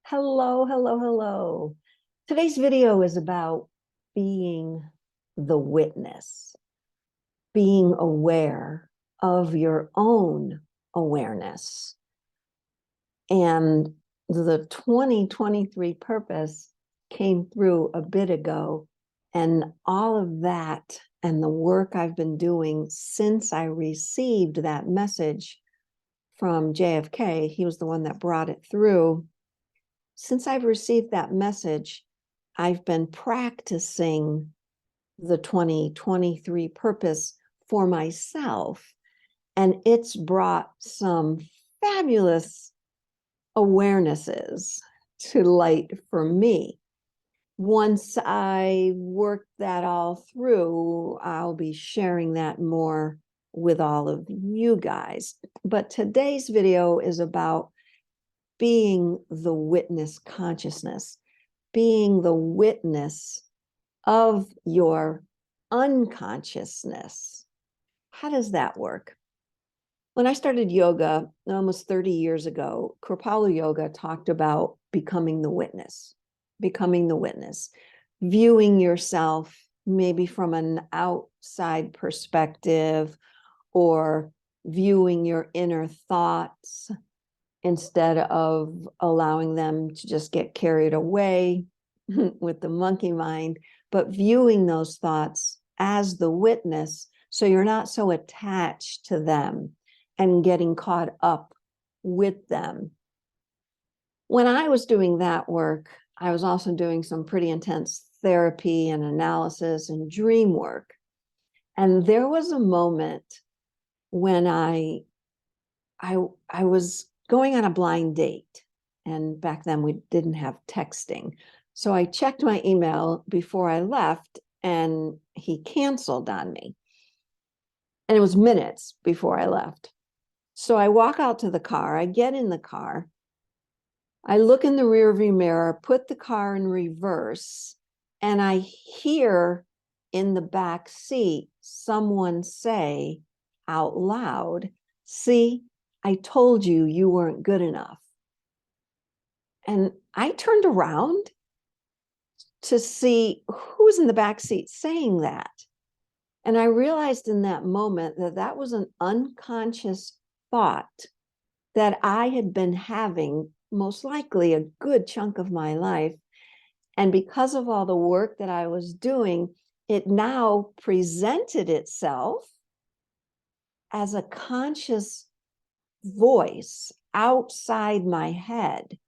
Hello, hello, hello. Today's video is about being the witness, being aware of your own awareness. And the 2023 purpose came through a bit ago, and all of that and the work I've been doing since I received that message from JFK, he was the one that brought it through. Since I've received that message, I've been practicing the 2023 purpose for myself, and it's brought some fabulous awarenesses to light for me. Once I work that all through, I'll be sharing that more with all of you guys. But today's video is about being the witness consciousness, being the witness of your unconsciousness. How does that work? When I started yoga almost 30 years ago, Kripalu Yoga talked about becoming the witness, viewing yourself maybe from an outside perspective, or viewing your inner thoughts instead of allowing them to just get carried away with the monkey mind, but viewing those thoughts as the witness, so you're not so attached to them and getting caught up with them. When I was doing that work, I was also doing some pretty intense therapy and analysis and dream work. And there was a moment when I was going on a blind date. And back then we didn't have texting. So I checked my email before I left, and he canceled on me. And it was minutes before I left. So I walk out to the car, I get in the car, I look in the rearview mirror, put the car in reverse, and I hear in the back seat someone say out loud, "See, I told you you weren't good enough." And I turned around to see who's in the back seat saying that. And I realized in that moment that that was an unconscious thought that I had been having most likely a good chunk of my life. And because of all the work that I was doing, it now presented itself as a conscious voice outside my head.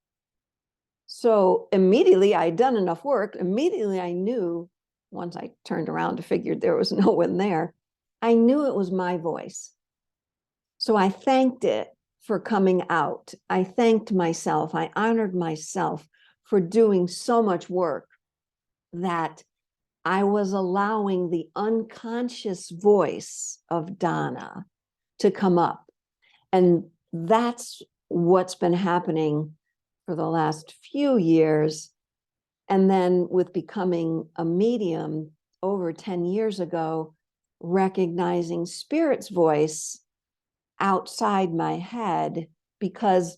So immediately I'd done enough work. Immediately I knew, once I turned around to figure there was no one there, I knew it was my voice. So I thanked it for coming out. I thanked myself. I honored myself for doing so much work that I was allowing the unconscious voice of Donna to come up. And that's what's been happening for the last few years. And then with becoming a medium over 10 years ago, recognizing Spirit's voice outside my head, because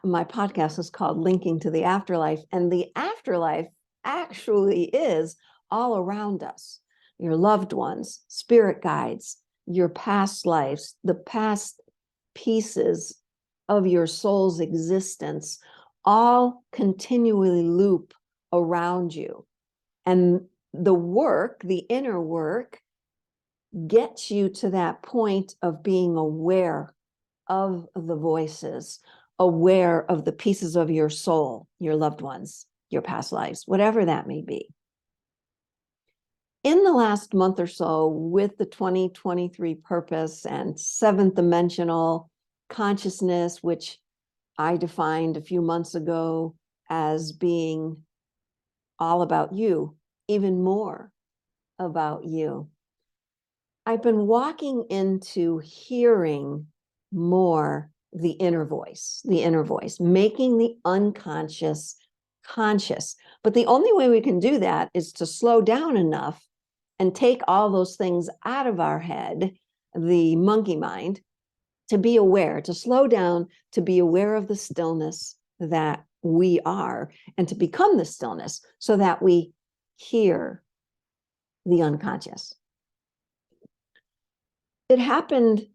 my podcast is called Linking to the Afterlife, and the afterlife actually is all around us. Your loved ones, spirit guides, your past lives, the past pieces of your soul's existence, all continually loop around you. And the work, the inner work, gets you to that point of being aware of the voices, aware of the pieces of your soul, your loved ones, your past lives, whatever that may be. In the last month or so, with the 2023 purpose and seventh dimensional consciousness, which I defined a few months ago as being all about you, even more about you, I've been walking into hearing more the inner voice, making the unconscious conscious. But the only way we can do that is to slow down enough and take all those things out of our head, the monkey mind, to be aware, to slow down, to be aware of the stillness, that we are, and to become the stillness so that we hear the unconscious. It happened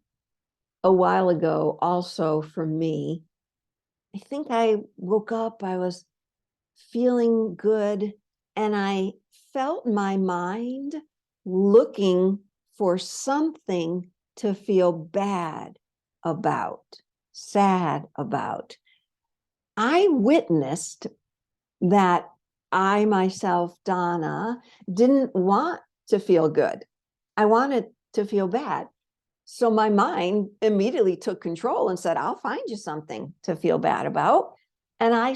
a while ago also for me. I think I woke up, I was feeling good, and I felt my mind looking for something to feel bad about, sad about. I witnessed that I myself, Donna, didn't want to feel good. I wanted to feel bad. So my mind immediately took control and said, I'll find you something to feel bad about. And I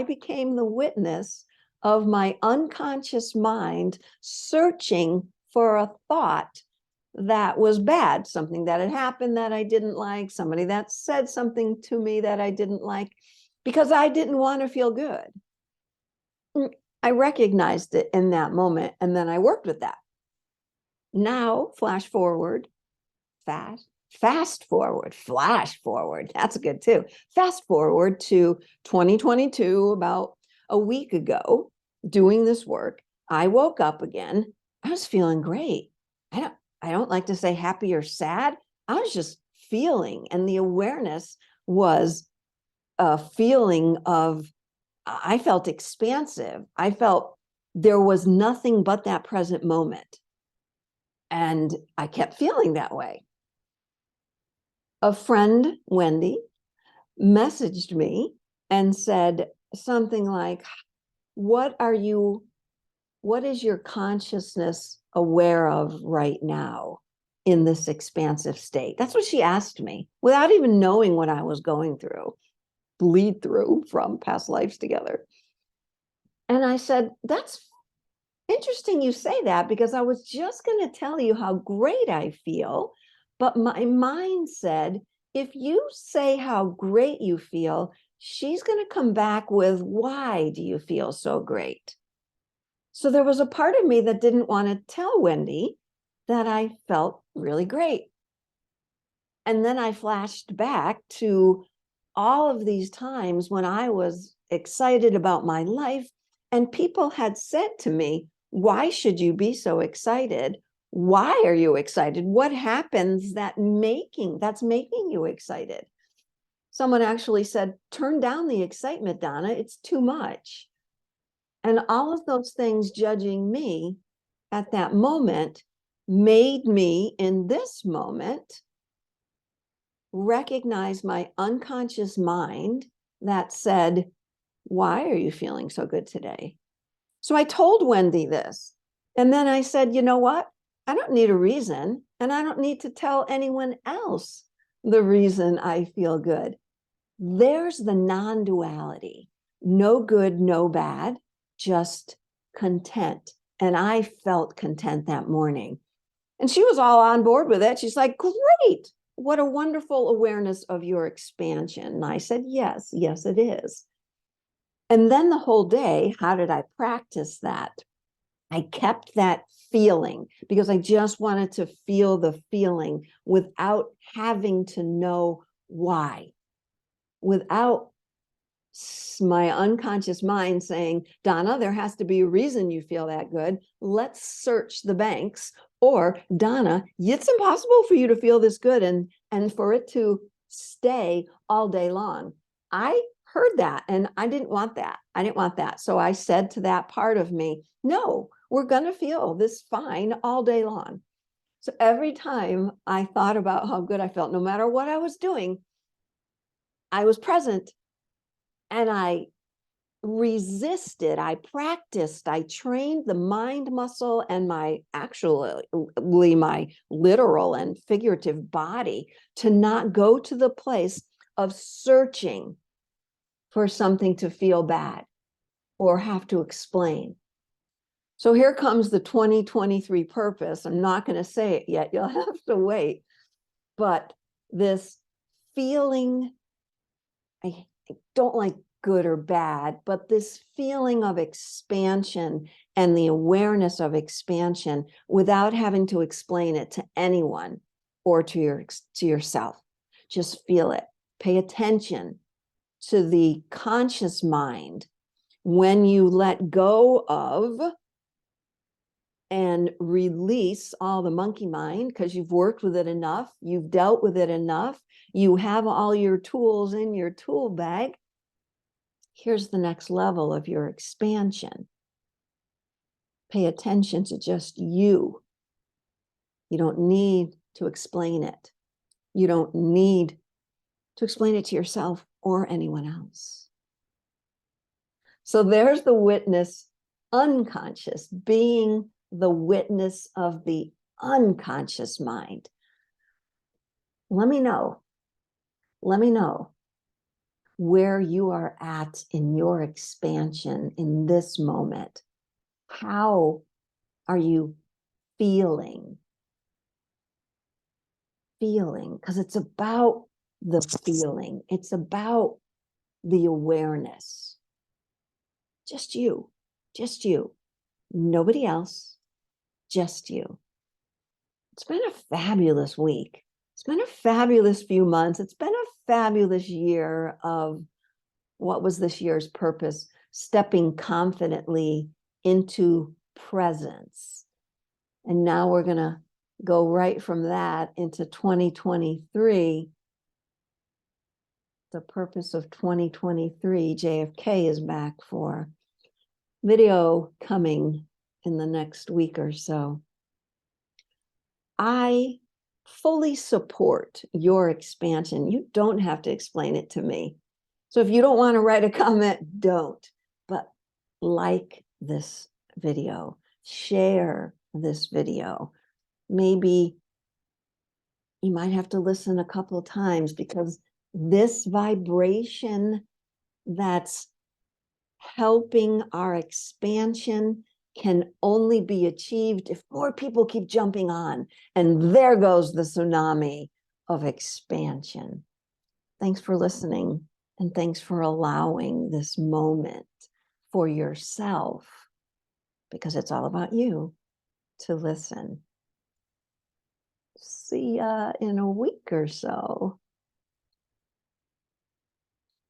became the witness of my unconscious mind searching for a thought that was bad, something that had happened that I didn't like, somebody that said something to me that I didn't like, because I didn't want to feel good. I recognized it in that moment, and then I worked with that. Now, flash forward, fast forward, flash forward. That's good too. Fast forward to 2022, about a week ago, doing this work. I woke up again. I was feeling great. I don't like to say happy or sad. I was just feeling, and the awareness was a feeling of, I felt expansive. I felt there was nothing but that present moment. And I kept feeling that way. A friend, Wendy, messaged me and said something like, what is your consciousness aware of right now in this expansive state? That's what she asked me without even knowing what I was going through, bleed through from past lives together. And I said, that's interesting you say that, because I was just going to tell you how great I feel. But my mind said, if you say how great you feel, she's going to come back with, why do you feel so great? So there was a part of me that didn't want to tell Wendy that I felt really great. And then I flashed back to all of these times when I was excited about my life, and people had said to me, why should you be so excited? Why are you excited? What happens that's making you excited? Someone actually said, turn down the excitement, Donna, it's too much. And all of those things judging me at that moment made me, in this moment, recognize my unconscious mind that said, why are you feeling so good today? So I told Wendy this. And then I said, you know what? I don't need a reason, and I don't need to tell anyone else the reason I feel good. There's the non-duality. No good, no bad, just content. And I felt content that morning. And she was all on board with it. She's like, great. What a wonderful awareness of your expansion. And I said, yes, it is. And then the whole day, how did I practice that? I kept that feeling because I just wanted to feel the feeling without having to know why, without my unconscious mind saying, Donna, there has to be a reason you feel that good. Let's search the banks. Or, Donna, it's impossible for you to feel this good and for it to stay all day long. I heard that and I didn't want that. I didn't want that. So I said to that part of me, no, we're going to feel this fine all day long. So every time I thought about how good I felt, no matter what I was doing, I was present. And I resisted, I practiced, I trained the mind muscle and my literal and figurative body to not go to the place of searching for something to feel bad or have to explain. So here comes the 2023 purpose. I'm not going to say it yet. You'll have to wait. But this feeling, I don't like good or bad, but this feeling of expansion and the awareness of expansion without having to explain it to anyone or to yourself. Just feel it. Pay attention to the conscious mind when you let go of and release all the monkey mind, because you've worked with it enough, you've dealt with it enough, you have all your tools in your tool bag. Here's the next level of your expansion. Pay attention to just you. You don't need to explain it. You don't need to explain it to yourself or anyone else. So there's the witness unconscious, being the witness of the unconscious mind. Let me know where you are at in your expansion in this moment. How are you feeling? Because it's about the feeling. It's about the awareness. Just you, nobody else, just you. It's been a fabulous week. It's been a fabulous few months. It's been a fabulous year of what was this year's purpose? Stepping confidently into presence. And now we're going to go right from that into 2023. The purpose of 2023, JFK is back for video coming in the next week or so. I fully support your expansion. You don't have to explain it to me. So if you don't want to write a comment, don't. But like this video, share this video. Maybe you might have to listen a couple of times, because this vibration that's helping our expansion can only be achieved if more people keep jumping on. And there goes the tsunami of expansion. Thanks for listening, and thanks for allowing this moment for yourself, because it's all about you, to listen. See ya in a week or so.